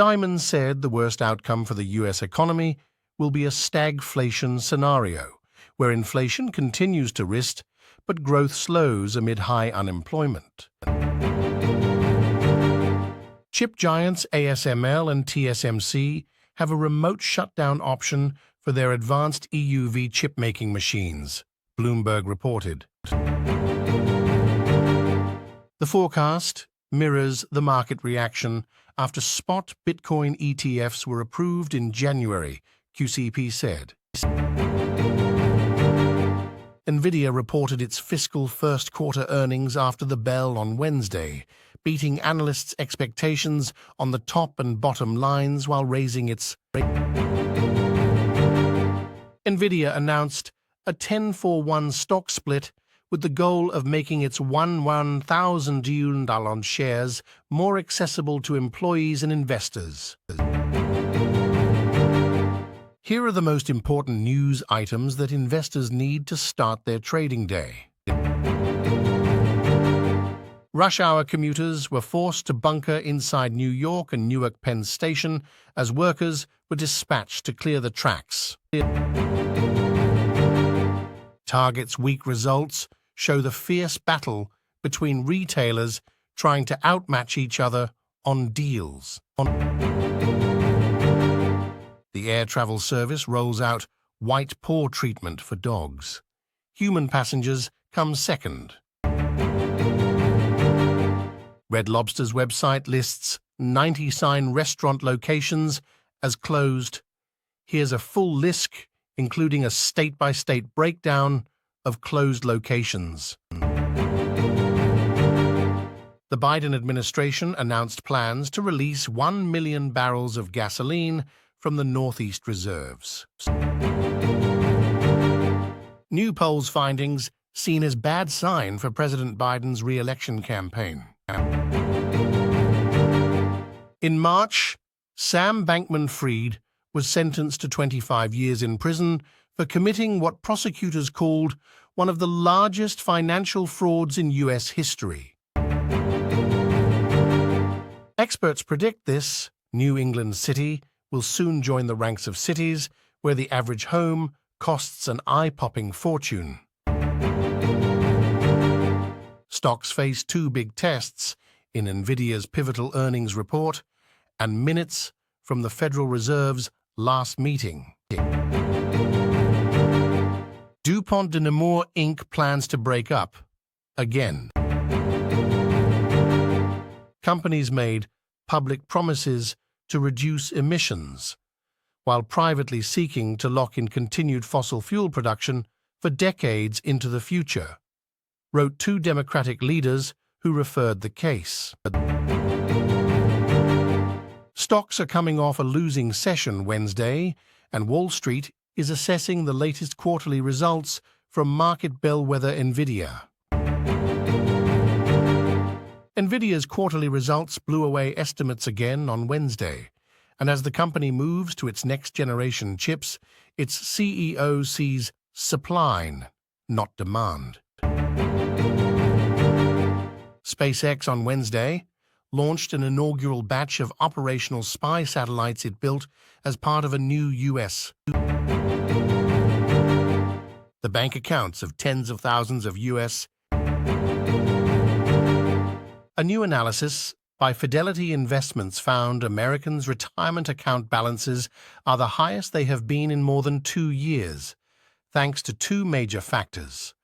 Dimon said the worst outcome for the US economy will be a stagflation scenario, where inflation continues to rise but growth slows amid high unemployment. Chip giants ASML and TSMC have a remote shutdown option for their advanced EUV chip-making machines, Bloomberg reported. The forecast mirrors the market reaction after spot Bitcoin ETFs were approved in January, QCP said. Nvidia reported its fiscal first quarter earnings after the bell on Wednesday, beating analysts' expectations on the top and bottom lines while raising its Nvidia announced a 10-for-1 stock split with the goal of making its $1,000 shares more accessible to employees and investors. Here are the most important news items that investors need to start their trading day. Rush hour commuters were forced to bunker inside New York and Newark Penn Station as workers were dispatched to clear the tracks. Target's weak results show the fierce battle between retailers trying to outmatch each other on deals. The air travel service rolls out white paw treatment for dogs. Human passengers come second. Red Lobster's website lists 90 sign restaurant locations as closed. Here's a full list, including a state-by-state breakdown of closed locations. The Biden administration announced plans to release 1 million barrels of gasoline from the Northeast reserves. New polls findings seen as bad sign for President Biden's re-election campaign. In March, Sam Bankman-Fried was sentenced to 25 years in prison for committing what prosecutors called one of the largest financial frauds in U.S. history. Experts predict this New England city will soon join the ranks of cities where the average home costs an eye-popping fortune. Stocks face two big tests in Nvidia's pivotal earnings report and minutes from the Federal Reserve's last meeting. DuPont de Nemours Inc. plans to break up again. Companies made public promises to reduce emissions, while privately seeking to lock in continued fossil fuel production for decades into the future, wrote two Democratic leaders who referred the case. Stocks are coming off a losing session Wednesday, and Wall Street is assessing the latest quarterly results from market bellwether Nvidia. Nvidia's quarterly results blew away estimates again on Wednesday, and as the company moves to its next-generation chips, its CEO sees supply, not demand. SpaceX on Wednesday launched an inaugural batch of operational spy satellites it built as part of a new U.S. The bank accounts of tens of thousands of U.S. A new analysis by Fidelity Investments found Americans' retirement account balances are the highest they have been in more than 2 years, thanks to two major factors.